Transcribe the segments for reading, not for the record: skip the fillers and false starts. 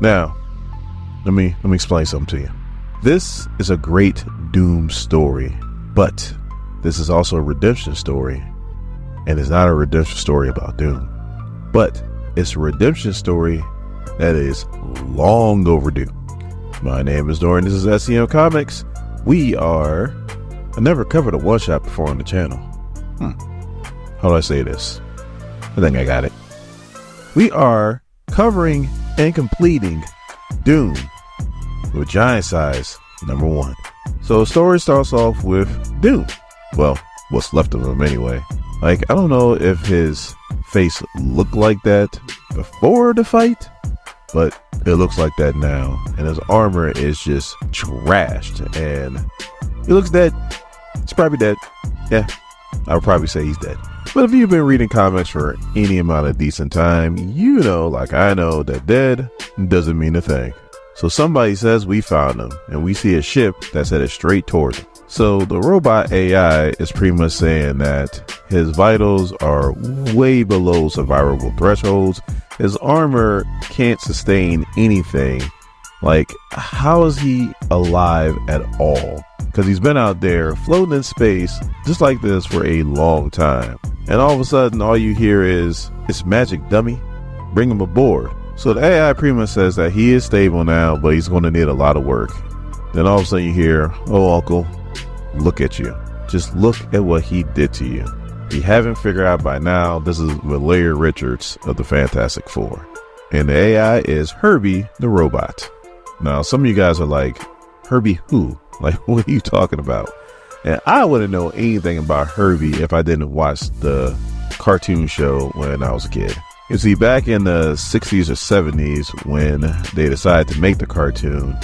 Now, let me explain something to you. This is a great Doom story, but this is also a redemption story, and it's not a redemption story about Doom, but it's a redemption story that is long overdue. My name is Dorian. This is SCM Comics. I never covered a one-shot before on the channel. How do I say this? I think I got it. We are covering and completing Doom with Giant Size #1. So the story starts off with Doom. Well, what's left of him anyway. Like, I don't know if his face looked like that before the fight, but it looks like that now. And his armor is just trashed, and he looks dead. He's probably dead. Yeah, I would probably say he's dead. But if you've been reading comics for any amount of decent time, you know, like I know, that dead doesn't mean a thing. So somebody says we found him, and we see a ship that's headed straight towards him. So the robot AI is pretty much saying that his vitals are way below survivable thresholds. His armor can't sustain anything. Like, how is he alive at all? Because he's been out there floating in space just like this for a long time. And all of a sudden, all you hear is, "It's magic, dummy. Bring him aboard." So the AI pretty much says that he is stable now, but he's going to need a lot of work. Then all of a sudden you hear, "Oh, uncle, look at you. Just look at what he did to you." If you haven't figured out by now, this is Valeria Richards of the Fantastic Four. And the AI is Herbie the robot. Now, some of you guys are like, "Herbie who? Like, what are you talking about?" And I wouldn't know anything about Herbie if I didn't watch the cartoon show when I was a kid. You see, back in the 60s or 70s, when they decided to make the cartoon,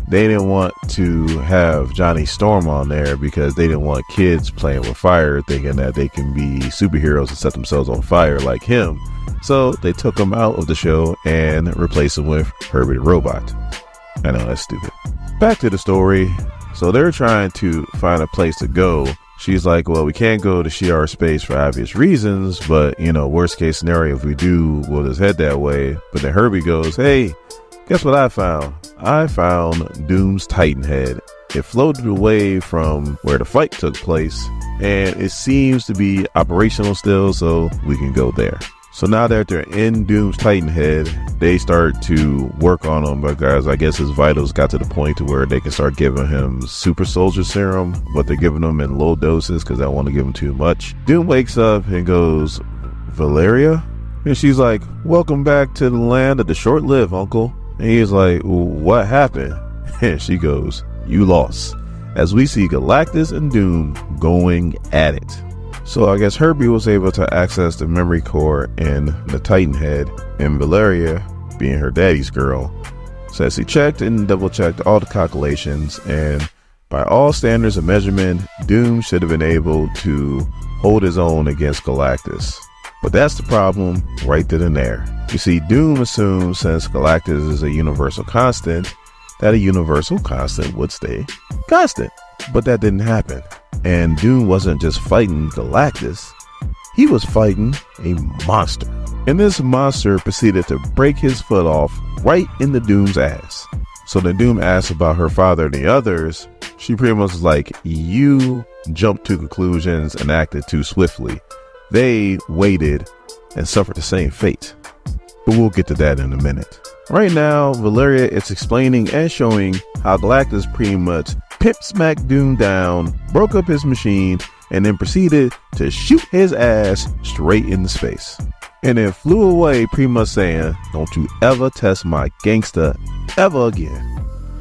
they didn't want to have Johnny Storm on there because they didn't want kids playing with fire thinking that they can be superheroes and set themselves on fire like him. So they took him out of the show and replaced him with Herbie the Robot. I know, that's stupid. Back to the story. So they're trying to find a place to go. She's like, "Well, we can't go to Shi'ar space for obvious reasons, but, you know, worst case scenario, if we do, we'll just head that way." But then Herbie goes, "Hey, guess what I found? I found Doom's Titan head. It floated away from where the fight took place, and it seems to be operational still, so we can go there." So now that they're in Doom's Titan head, they start to work on him because I guess his vitals got to the point to where they can start giving him super soldier serum, but they're giving him in low doses because they don't want to give him too much. Doom wakes up and goes, "Valeria?" And she's like, "Welcome back to the land of the short-lived, uncle." And he's like, "What happened?" And she goes, "You lost." As we see Galactus and Doom going at it. So I guess Herbie was able to access the memory core in the Titan head, and Valeria, being her daddy's girl, says he checked and double checked all the calculations, and by all standards of measurement, Doom should have been able to hold his own against Galactus. But that's the problem right then and there. You see, Doom assumes since Galactus is a universal constant, that a universal constant would stay constant. But that didn't happen. And Doom wasn't just fighting Galactus, he was fighting a monster. And this monster proceeded to break his foot off right into Doom's ass. So then Doom asked about her father and the others. She pretty much was like, "You jumped to conclusions and acted too swiftly. They waited and suffered the same fate." But we'll get to that in a minute. Right now, Valeria is explaining and showing how Galactus pretty much pimp smacked Doom down, broke up his machine, and then proceeded to shoot his ass straight into space. And then flew away pretty much saying, "Don't you ever test my gangster ever again."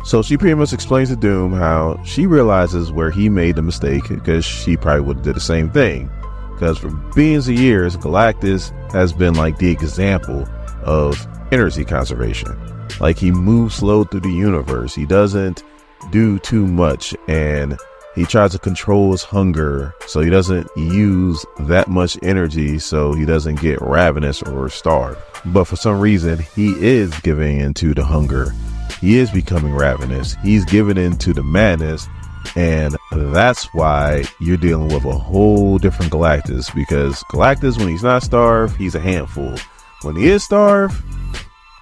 So she pretty much explains to Doom how she realizes where he made the mistake because she probably would have did the same thing. Because for billions of years, Galactus has been like the example of energy conservation. Like, he moves slow through the universe. He doesn't do too much, and he tries to control his hunger so he doesn't use that much energy so he doesn't get ravenous or starve. But for some reason, he is giving into the hunger. He is becoming ravenous. He's giving into the madness. And that's why you're dealing with a whole different Galactus, because Galactus, when he's not starved, he's a handful. When he is starved,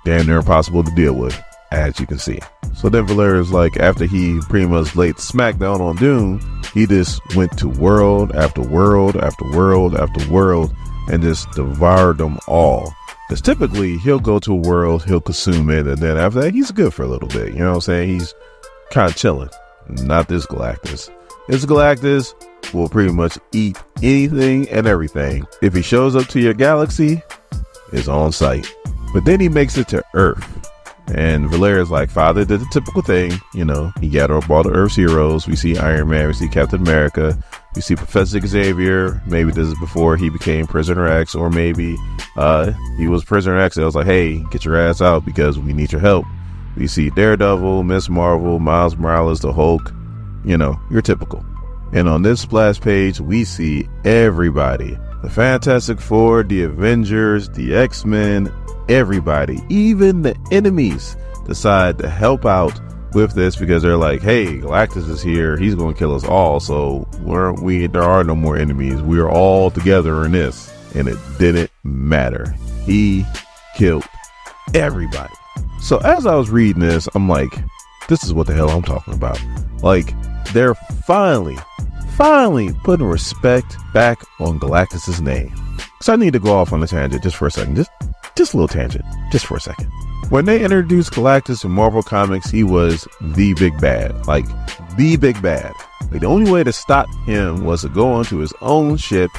damn near impossible to deal with, as you can see. So then Valeria's like, after he pretty much laid smackdown on Doom, he just went to world after world after world after world and just devoured them all. Because typically he'll go to a world, he'll consume it, and then after that he's good for a little bit. You know what I'm saying? He's kind of chilling. Not this Galactus. This Galactus will pretty much eat anything and everything. If he shows up to your galaxy, it's on sight. But then he makes it to Earth. And Valeria's like, Father did the typical thing. You know, he gathered up all the Earth's heroes. We see Iron Man, we see Captain America, we see Professor Xavier. Maybe this is before he became Prisoner X, or maybe he was Prisoner X. It was like, hey, get your ass out because we need your help. We see Daredevil, Miss Marvel, Miles Morales, the Hulk. You know, you're typical. And on this splash page, we see everybody. The Fantastic Four, the Avengers, the X-Men, everybody, even the enemies, decide to help out with this because they're like, hey, Galactus is here. He's going to kill us all. So there are no more enemies. We are all together in this. And it didn't matter. He killed everybody. So as I was reading this, I'm like, this is what the hell I'm talking about. Like, they're finally putting respect back on Galactus's name. So I need to go off on a tangent just for a second. Just a little tangent, just for a second. When they introduced Galactus in Marvel Comics, he was the big bad. Like, the big bad. Like, the only way to stop him was to go onto his own ship,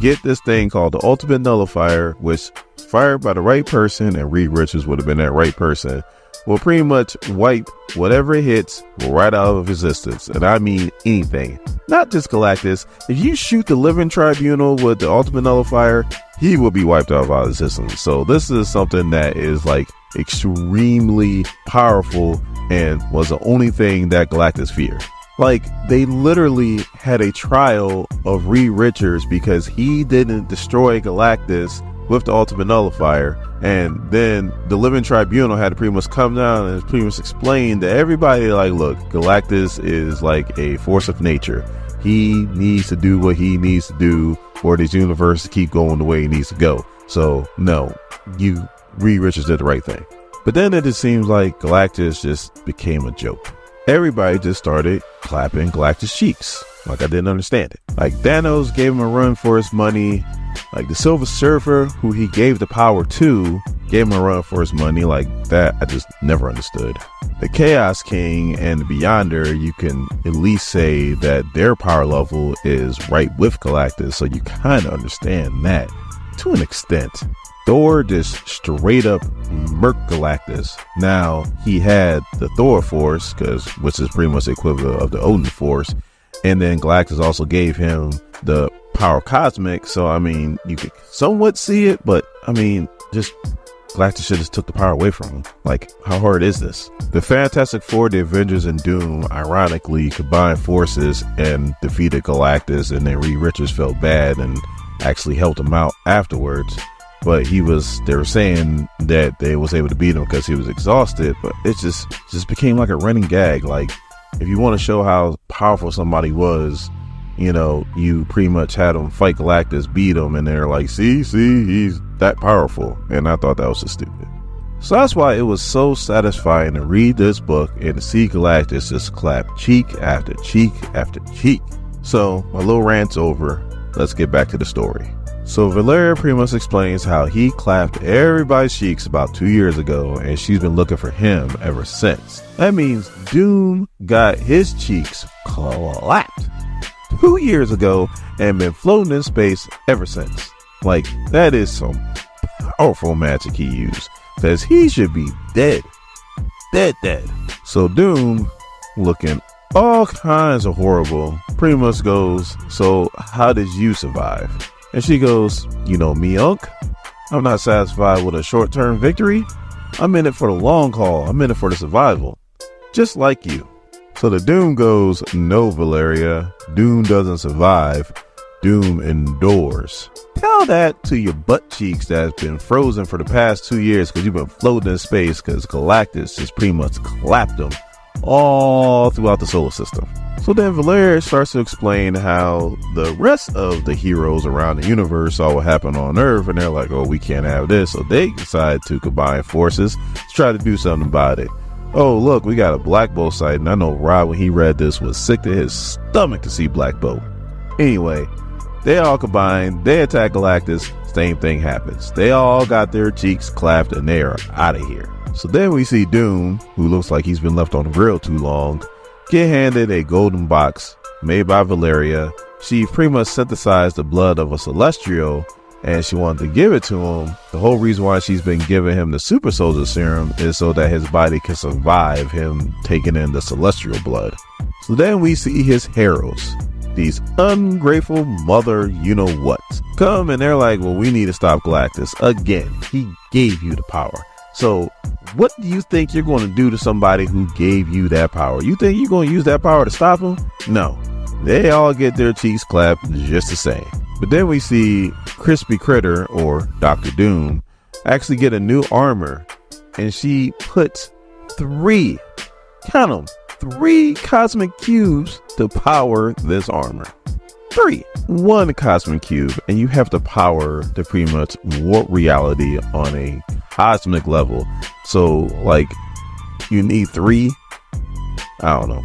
get this thing called the Ultimate Nullifier, which, fired by the right person, and Reed Richards would have been that right person, will pretty much wipe whatever it hits right out of existence. And I mean anything. Not just Galactus. If you shoot the Living Tribunal with the Ultimate Nullifier, he will be wiped out of existence. So this is something that is like extremely powerful and was the only thing that Galactus feared. Like, they literally had a trial of Reed Richards because he didn't destroy Galactus with the Ultimate Nullifier, and then the Living Tribunal had to pretty much come down and pretty much explain to everybody, like, look, Galactus is like a force of nature. He needs to do what he needs to do for this universe to keep going the way he needs to go. So no, Reed Richards did the right thing. But then it just seems like Galactus just became a joke. Everybody just started clapping Galactus cheeks. Like, I didn't understand it. Like, Thanos gave him a run for his money. Like, the Silver Surfer, who he gave the power to, gave him a run for his money. Like, that I just never understood. The Chaos King and the Beyonder, you can at least say that their power level is right with Galactus, so you kind of understand that to an extent. Thor just straight up murked Galactus. Now, he had the Thor Force, which is pretty much the equivalent of the Odin Force, and then Galactus also gave him the power cosmic. So I mean, you could somewhat see it, but I mean, just Galactus should just took the power away from him. Like, how hard is this? The Fantastic Four, the Avengers, and Doom ironically combined forces and defeated Galactus, and then Reed Richards felt bad and actually helped him out afterwards. But they were saying that they was able to beat him because he was exhausted, but it just became like a running gag. Like, if you want to show how powerful somebody was, you know, you pretty much had them fight Galactus, beat him, and they're like, see, he's that powerful. And I thought that was just stupid. So that's why it was so satisfying to read this book and to see Galactus just clap cheek after cheek after cheek. So my little rant's over. Let's get back to the story. So Valeria pretty much explains how he clapped everybody's cheeks about 2 years ago, and she's been looking for him ever since. That means Doom got his cheeks clapped 2 years ago and been floating in space ever since. Like, that is some powerful magic he used, because he should be dead. So Doom, looking all kinds of horrible, pretty much goes, so how did you survive? And she goes, you know me, Unc. I'm not satisfied with a short-term victory. I'm in it for the long haul. I'm in it for the survival. Just like you. So the Doom goes, no, Valeria. Doom doesn't survive. Doom endures. Tell that to your butt cheeks that's been frozen for the past 2 years because you've been floating in space because Galactus just pretty much clapped them all throughout the solar system. So then Valeria starts to explain how the rest of the heroes around the universe saw what happened on Earth, and they're like, oh, we can't have this. So they decide to combine forces to try to do something about it. Oh, look, we got a Black Bolt site, and I know Rob, when he read this, was sick to his stomach to see Black Bolt. Anyway, they all combine, they attack Galactus, same thing happens. They all got their cheeks clapped, and they are out of here. So then we see Doom, who looks like he's been left on the grill too long, get handed a golden box made by Valeria. She pretty much synthesized the blood of a Celestial, and she wanted to give it to him. The whole reason why she's been giving him the Super Soldier Serum is so that his body can survive him taking in the Celestial blood. So then we see his heroes, these ungrateful mother you-know-whats, come and they're like, well, we need to stop Galactus. Again, he gave you the power. So what do you think you're going to do to somebody who gave you that power? You think you're going to use that power to stop him? No. They all get their cheeks clapped just the same. But then we see Crispy Critter, or Dr. Doom, actually get a new armor. And she puts 3, count them, 3 cosmic cubes to power this armor. 3. 1 cosmic cube, and you have the power to pretty much warp reality on a cosmic level. So, like, you need 3. I don't know.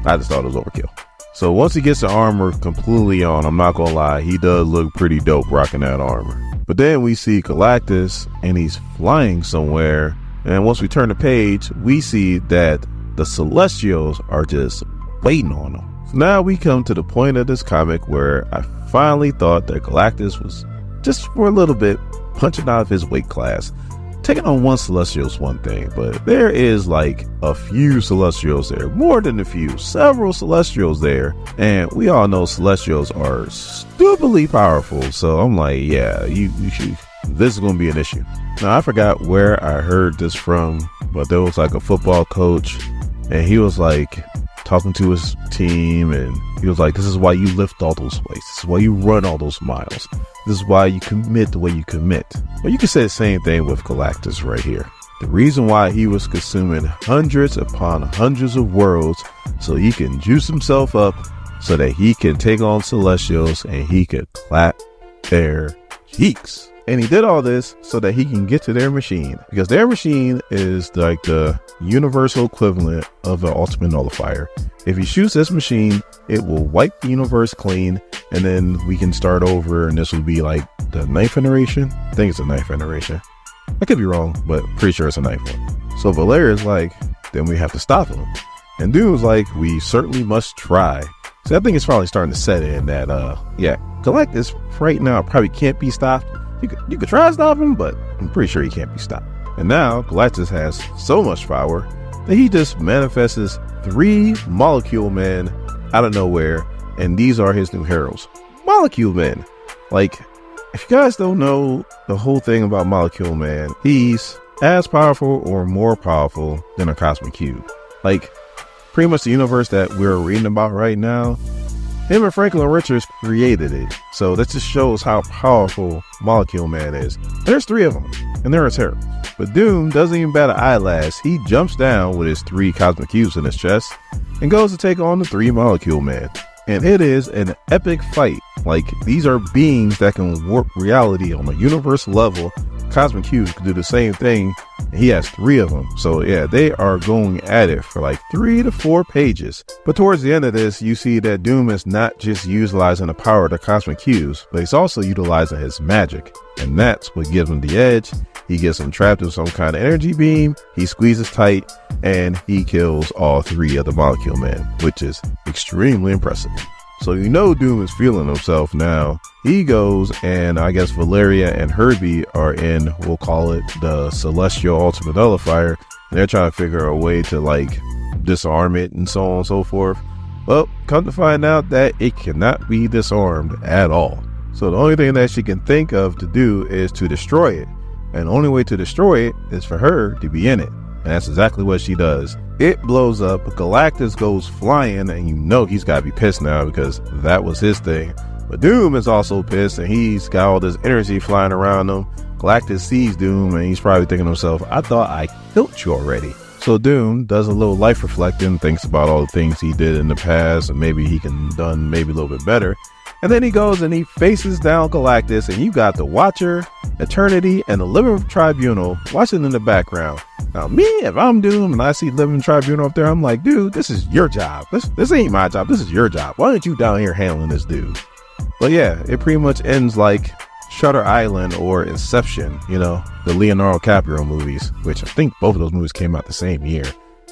I just thought it was overkill. So once he gets the armor completely on, I'm not gonna lie, he does look pretty dope rocking that armor. But then we see Galactus, and he's flying somewhere. And once we turn the page, we see that the Celestials are just waiting on him. So now we come to the point of this comic where I finally thought that Galactus was, just for a little bit, punching out of his weight class. Taking on one Celestial is one thing, but there is like a few Celestials there, more than a few, several Celestials there. And we all know Celestials are stupidly powerful. So I'm like, yeah, you should, this is going to be an issue. Now, I forgot where I heard this from, but there was like a football coach, and he was like talking to his team, and he was like, this is why you lift all those weights. This is why you run all those miles. This is why you commit the way you commit. But you can say the same thing with Galactus right here. The reason why he was consuming hundreds upon hundreds of worlds so he can juice himself up so that he can take on Celestials and he could clap their cheeks. And he did all this so that he can get to their machine, because their machine is like the universal equivalent of an ultimate nullifier. If he shoots this machine, it will wipe the universe clean, and then we can start over, and this will be like the 9th iteration. I think it's the 9th iteration. I could be wrong, but pretty sure it's a 9th one. So Valeria's like, then we have to stop him. And Doom's like, we certainly must try. So I think it's probably starting to set in that, yeah, Galactus right now probably can't be stopped. You could try to stop him, but I'm pretty sure he can't be stopped. And now Galactus has so much power that he just manifests 3 Molecule Men out of nowhere, and these are his new heroes. Molecule Men. Like, if you guys don't know the whole thing about Molecule Man, he's as powerful or more powerful than a Cosmic Cube. Like, pretty much the universe that we're reading about right now, him and Valeria Richards created it. So that just shows how powerful Molecule Man is. There's 3 of them, and they're his heroes. But Doom doesn't even bat an eyelash. He jumps down with his 3 Cosmic Cubes in his chest and goes to take on the 3 Molecule Men. And it is an epic fight. Like, these are beings that can warp reality on a universe level. Cosmic Cubes can do the same thing. And he has 3 of them. So yeah, they are going at it for like 3 to 4 pages. But towards the end of this, you see that Doom is not just utilizing the power of the Cosmic Cubes, but he's also utilizing his magic. And that's what gives him the edge. He gets him trapped in some kind of energy beam. He squeezes tight and he kills all 3 of the Molecule Men, which is extremely impressive. So you know Doom is feeling himself now. He goes, and I guess Valeria and Herbie are in, we'll call it the Celestial Ultimate Nullifier. And they're trying to figure a way to like disarm it and so on and so forth. Well, come to find out that it cannot be disarmed at all. So the only thing that she can think of to do is to destroy it. And the only way to destroy it is for her to be in it. And that's exactly what she does. It blows up, Galactus goes flying, and you know he's got to be pissed now because that was his thing. But Doom is also pissed, and he's got all this energy flying around him. Galactus sees Doom, and he's probably thinking to himself, I thought I killed you already. So Doom does a little life reflecting, thinks about all the things he did in the past, and maybe he can done maybe a little bit better. And then he goes and he faces down Galactus, and you got the Watcher, Eternity, and the Living Tribunal watching in the background. Now, me, if I'm Doom and I see Living Tribunal up there, I'm like, dude, this is your job. This ain't my job. This is your job. Why aren't you down here handling this dude? But yeah, it pretty much ends like Shutter Island or Inception, you know, the Leonardo DiCaprio movies, which I think both of those movies came out the same year.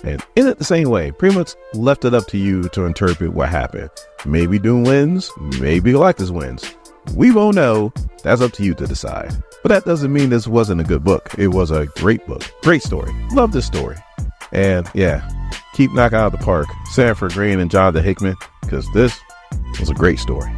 And in it the same way, pretty much left it up to you to interpret what happened. Maybe Doom wins, maybe Galactus wins. We won't know. That's up to you to decide. But that doesn't mean this wasn't a good book. It was a great book. Great story. Love this story. And yeah, keep knocking out of the park Sanford Greene and Jonathan Hickman, because this was a great story.